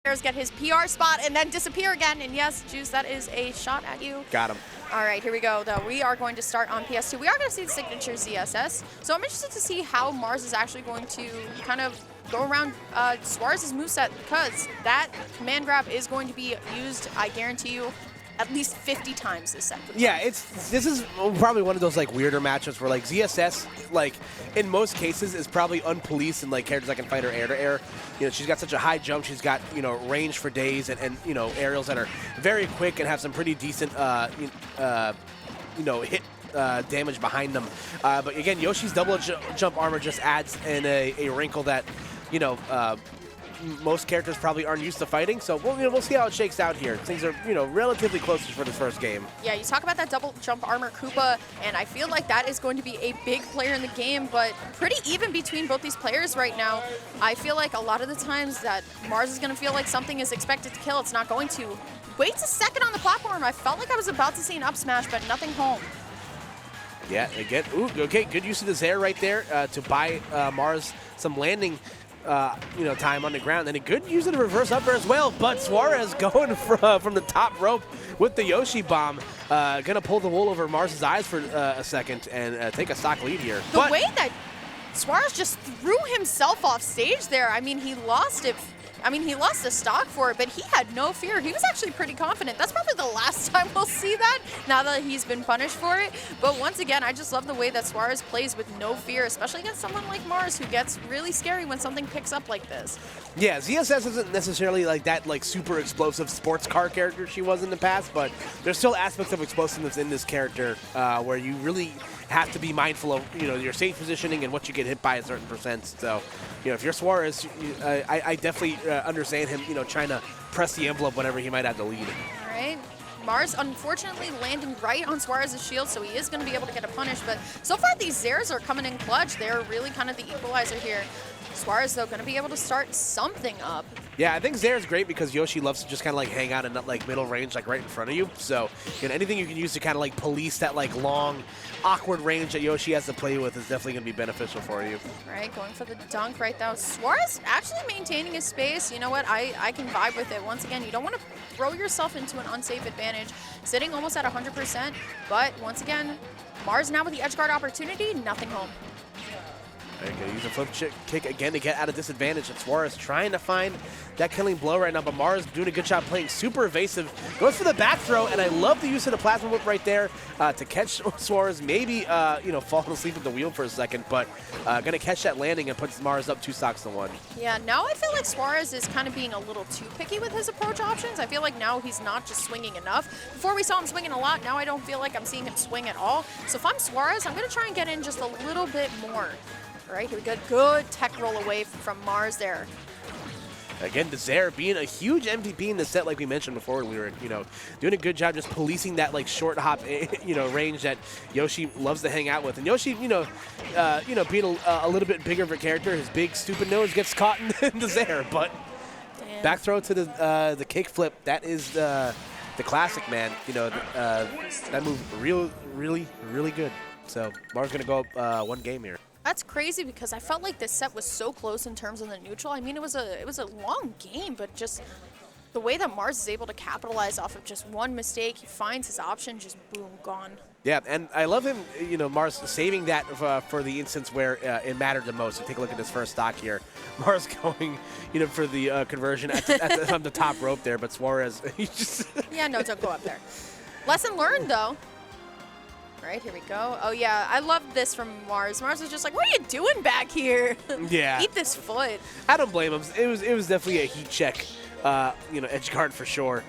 Get his PR spot and then disappear again. And yes, Juice, that is a shot at you. Got him. All right, here we go, though. We are going to start on PS2. We are going to see the signature ZSS. So I'm interested to see how Mars is actually going to kind of go around Suarez's moveset, because that command grab is going to be used, I guarantee you, at least 50 times this set. Yeah, this is probably one of those like weirder matchups where like ZSS, like in most cases, is probably unpoliced and like characters that can fight her air to air. You know, she's got such a high jump. She's got, you know, range for days and you know, aerials that are very quick and have some pretty decent you know, hit damage behind them. But again, Yoshi's double jump armor just adds in a wrinkle that, you know, most characters probably aren't used to fighting, so we'll see how it shakes out here. Things are, you know, relatively close for this first game. Yeah, you talk about that double jump armor Koopa, and I feel like that is going to be a big player in the game, but pretty even between both these players right now. I feel like a lot of the times that Mars is going to feel like something is expected to kill, it's not going to. Waits a second on the platform. I felt like I was about to see an up smash, but nothing home. Yeah, again, ooh, okay, good use of the Zair right there to buy Mars some landing you know, time on the ground, and a good use of the reverse upper as well. But Suarez going from the top rope with the Yoshi bomb, gonna pull the wool over Mars's eyes for a second and take a stock lead here. The way that Suarez just threw himself off stage there, I mean, he lost it. I mean, he lost the stock for it, but he had no fear. He was actually pretty confident. That's probably the last time we'll see that, now that he's been punished for it. But once again, I just love the way that Suarez plays with no fear, especially against someone like Mars, who gets really scary when something picks up like this. Yeah, ZSS isn't necessarily like that like super explosive sports car character she was in the past, but there's still aspects of explosiveness in this character where you really have to be mindful of, you know, your safe positioning and what you get hit by a certain percent. So, you know, if you're Suarez, I definitely understand him, you know, trying to press the envelope whenever he might have the lead. All right. Mars, unfortunately, landing right on Suarez's shield, so he is going to be able to get a punish. But so far, these Zairs are coming in clutch. They're really kind of the equalizer here. Suarez, though, going to be able to start something up. Yeah, I think Zair is great because Yoshi loves to just kind of like hang out in that like middle range, like right in front of you. So, you know, anything you can use to kind of like police that like long, awkward range that Yoshi has to play with is definitely going to be beneficial for you. All right, going for the dunk right now. Suarez actually maintaining his space. You know what? I can vibe with it. Once again, you don't want to throw yourself into an unsafe advantage. Sitting almost at 100%, but once again, Mars now with the edge guard opportunity, nothing home. Okay, use a flip kick again to get out of disadvantage. And Suarez trying to find that killing blow right now, but Mars doing a good job playing super evasive. Goes for the back throw, and I love the use of the plasma whip right there to catch Suarez. Maybe, you know, falling asleep at the wheel for a second, but going to catch that landing and puts Mars up 2 stocks to 1. Yeah, now I feel like Suarez is kind of being a little too picky with his approach options. I feel like now he's not just swinging enough. Before we saw him swinging a lot, now I don't feel like I'm seeing him swing at all. So if I'm Suarez, I'm going to try and get in just a little bit more. All right, here we go. Good tech roll away from Mars there. Again, Zair being a huge MVP in the set, like we mentioned before. We were, you know, doing a good job just policing that like short hop, you know, range that Yoshi loves to hang out with. And Yoshi, you know, being a little bit bigger of a character, his big stupid nose gets caught in the Zair. But damn. Back throw to the kick flip. That is the classic, man. You know, that move really good. So Mars gonna go up 1 game here. That's crazy because I felt like this set was so close in terms of the neutral. I mean, it was a long game, but just the way that Mars is able to capitalize off of just one mistake, he finds his option, just boom, gone. Yeah, and I love him, you know, Mars saving that for the instance where it mattered the most. So take a look at this first stock here. Mars going, you know, for the conversion on the top rope there, but Suarez, he just... Yeah, no, don't go up there. Lesson learned, though. Right, here we go. Oh, yeah, I love this from Mars. Mars was just like, what are you doing back here? Yeah. Eat this foot. I don't blame him. It was definitely a heat check, you know, edge guard for sure.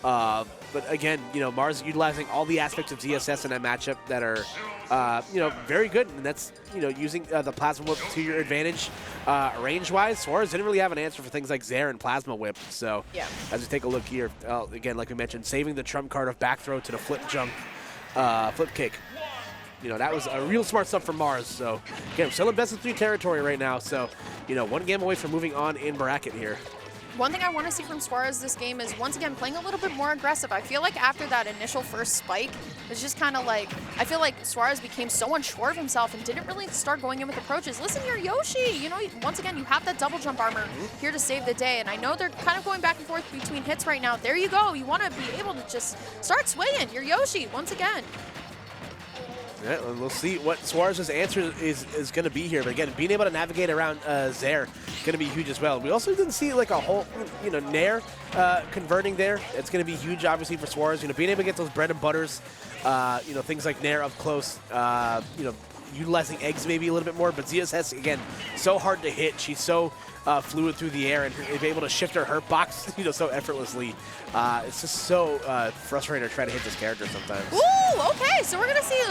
But again, you know, Mars utilizing all the aspects of ZSS in that matchup that are, you know, very good. And that's, you know, using the Plasma Whip to your advantage range-wise. Suarez didn't really have an answer for things like Zair and Plasma Whip. So yeah. As we take a look here, again, like we mentioned, saving the trump card of back throw to the flip jump. Flip kick. You know, that was a real smart stuff from Mars. So, again, still in best of 3 territory right now. So, you know, 1 game away from moving on in bracket here. one thing I want to see from Suarez this game is, once again, playing a little bit more aggressive. I feel like after that initial first spike, it's just kind of like, I feel like Suarez became so unsure of himself and didn't really start going in with approaches. Listen, you're Yoshi. You know, once again, you have that double jump armor here to save the day. And I know they're kind of going back and forth between hits right now. There you go. You want to be able to just start swinging. You're Yoshi once again. Yeah, we'll see what Suarez's answer is going to be here. But again, being able to navigate around Zaire going to be huge as well. We also didn't see like a whole, Nair converting there. It's going to be huge, obviously, for Suarez. Being able to get those bread and butters, things like Nair up close, utilizing eggs maybe a little bit more. But ZSS, again, so hard to hit. She's so fluid through the air and is able to shift her hurt box, so effortlessly. It's just so frustrating to try to hit this character sometimes. Ooh, okay, so we're gonna see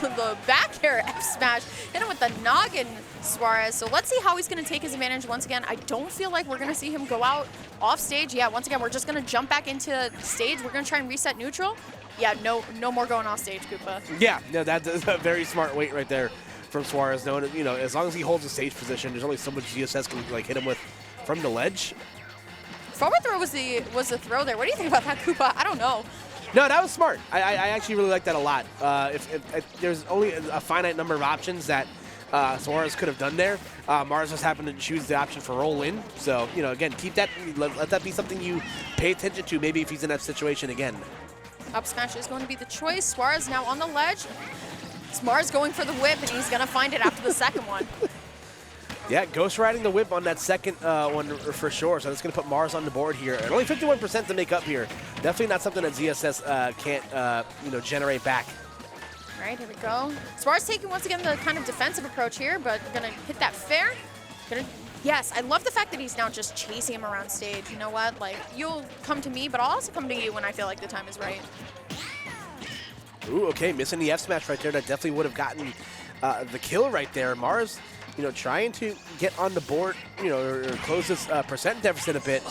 the back air F smash, hit him with the noggin, Suarez. So let's see how he's gonna take his advantage once again. I don't feel like we're gonna see him go out off stage. Yeah, once again, we're just gonna jump back into stage. We're gonna try and reset neutral. Yeah, no more going off stage, Koopa. Yeah, no, that's a very smart wait right there from Suarez, knowing that, as long as he holds the stage position, there's only so much ZSS can hit him with from the ledge. Forward throw was the throw there. What do you think about that, Koopa? I don't know. No, that was smart. I actually really like that a lot. If there's only a finite number of options that Suarez could have done there, Mars just happened to choose the option for roll in. So, again, keep that, let that be something you pay attention to, maybe if he's in that situation again. Up smash is going to be the choice. Suarez now on the ledge. Mars going for the whip, and he's going to find it after the second one. Yeah, ghost riding the whip on that second one for sure. So that's going to put Mars on the board here. And only 51% to make up here. Definitely not something that ZSS can't, generate back. All right, here we go. Suarez taking, once again, the kind of defensive approach here, but going to hit that fair. Yes, I love the fact that he's now just chasing him around stage. You know what? Like, you'll come to me, but I'll also come to you when I feel like the time is right. Ooh, okay, missing the F smash right there. That definitely would have gotten the kill right there. Mars, trying to get on the board, or close this percent deficit a bit.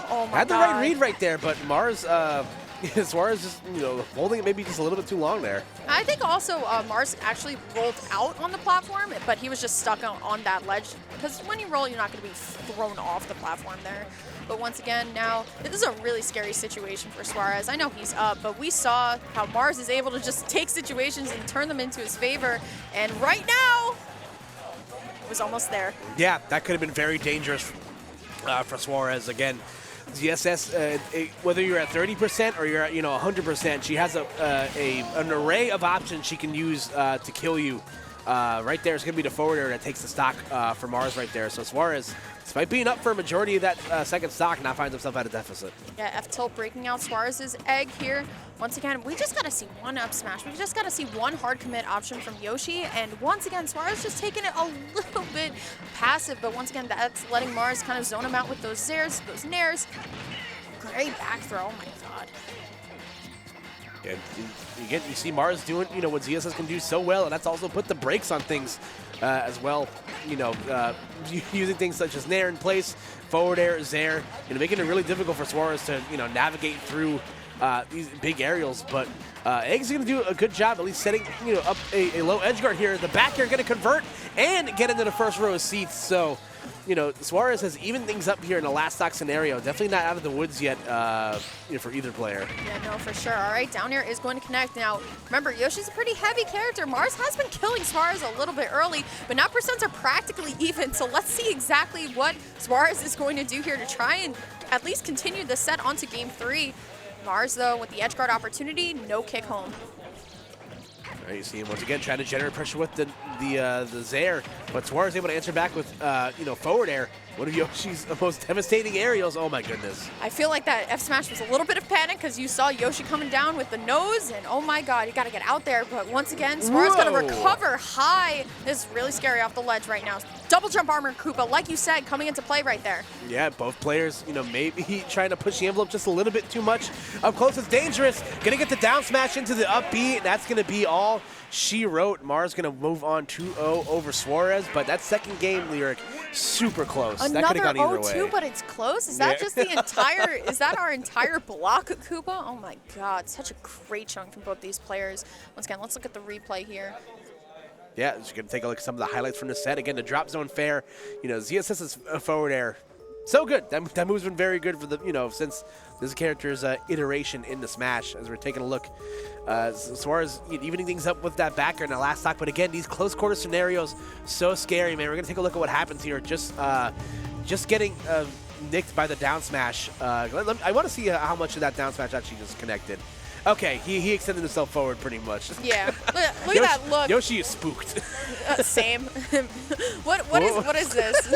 Oh my Had the God. right read right there, but Mars, Suarez just, holding it maybe just a little bit too long there. I think also Mars actually rolled out on the platform, but he was just stuck on that ledge. Because when you roll, you're not going to be thrown off the platform there. But once again, now, this is a really scary situation for Suarez. I know he's up, but we saw how Mars is able to just take situations and turn them into his favor. And right now, it was almost there. Yeah, that could have been very dangerous for Suarez. Again, ZSS, whether you're at 30% or you're at 100%, she has an array of options she can use to kill you. Right there is going to be the forward air that takes the stock for Mars right there. So Suarez, despite being up for a majority of that second stock, now finds himself at a deficit. Yeah, F-tilt breaking out Suarez's egg here. Once again, we just got to see one up smash. We just got to see one hard commit option from Yoshi. And once again, Suarez just taking it a little bit passive. But once again, that's letting Mars kind of zone him out with those zairs, those nairs. Great back throw. Oh, my God. Yeah, you see Mars doing, what ZSS can do so well, and that's also put the brakes on things as well. Using things such as Nair in place, forward air, Zaire, making it really difficult for Suarez to, navigate through these big aerials. But Egg's going to do a good job at least setting, up a low edge guard here. The back air going to convert and get into the first row of seats. So, Suarez has evened things up here in the last stock scenario. Definitely not out of the woods yet for either player. Yeah, no, for sure. All right, down air is going to connect. Now, remember, Yoshi's a pretty heavy character. Mars has been killing Suarez a little bit early, but now percents are practically even. So let's see exactly what Suarez is going to do here to try and at least continue the set onto game 3. Mars, though, with the edge guard opportunity, no kick home. Right, you see him once again trying to generate pressure with the Zaire, but Suarez able to answer back with forward air. One of Yoshi's most devastating aerials. Oh my goodness. I feel like that F smash was a little bit of panic because you saw Yoshi coming down with the nose, and oh my God, you got to get out there. But once again, Suarez going to recover high. This is really scary off the ledge right now. Double jump armor Koopa, like you said, coming into play right there. Yeah, both players, maybe trying to push the envelope just a little bit too much. Up close, it's dangerous. Gonna get the down smash into the up B. That's gonna be all she wrote. Mars gonna move on 2-0 over Suarez, but that second game, Lyric, super close. Another that could have gone either 0-2, way. but it's close? Is that just the entire, is that our entire block, Koopa? Oh my God, such a great chunk from both these players. Once again, let's look at the replay here. Yeah, just gonna take a look at some of the highlights from the set. Again, the drop zone fair, ZSS's forward air, So good. That move's been very good for the, since this character's iteration in the Smash, as we're taking a look. Suarez evening things up with that backer in the last stock. But again, these close quarter scenarios, so scary, man. We're going to take a look at what happens here. Just getting nicked by the down smash. I want to see how much of that down smash actually just connected. Okay, he extended himself forward pretty much. Yeah, look at that look. Yoshi is spooked. Same. What is this? What is this?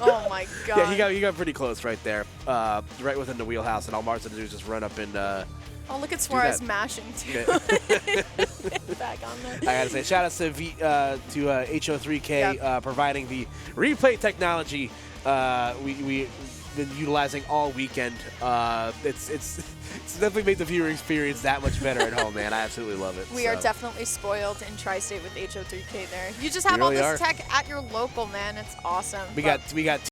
Oh my god. Yeah, he got pretty close right there, right within the wheelhouse, and all Mars had to do is just run up and. Oh, look at Suarez mashing too. Back on there. I gotta say, shout out to HO3K providing the replay technology. We've been utilizing all weekend. It's definitely made the viewer experience that much better at home, man. I absolutely love it. We are definitely spoiled in Tri-State with HO3K there. You just have all this tech at your local, man. It's awesome. We got